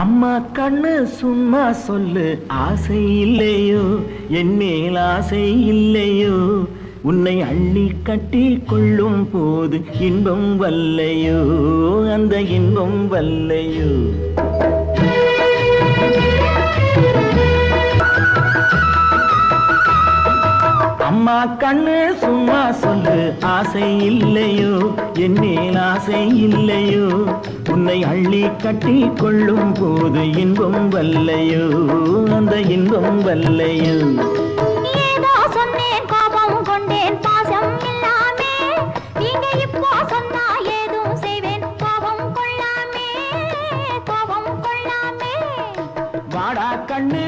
அம்மா கண்ணு சும்மா சொல்லு, ஆசை இல்லையோ என் மேல் ஆசை இல்லையோ, உன்னை அள்ளி கட்டி கொள்ளும் போது இன்பம் வல்லையோ, அந்த இன்பம் வல்லையோ. அம்மா கண்ணு சும்மா சொல்லு, ஆசை இல்லையோ என் மேல் ஆசை இல்லையோ, உன்னை அள்ளி கட்டி கொள்ளும் போது இன்பம் வல்லையோ, அந்த இன்பம் வல்லையோ. ஏதோ சொன்னேன் கோபம் கொண்டேன் பாசம் இல்லாமே, நீங்க இப்போ சொன்னா ஏதும் செய்வேன் கோபம் கொள்ளாமே, கோபம் கொள்ளாமே. வாடா கண்ணு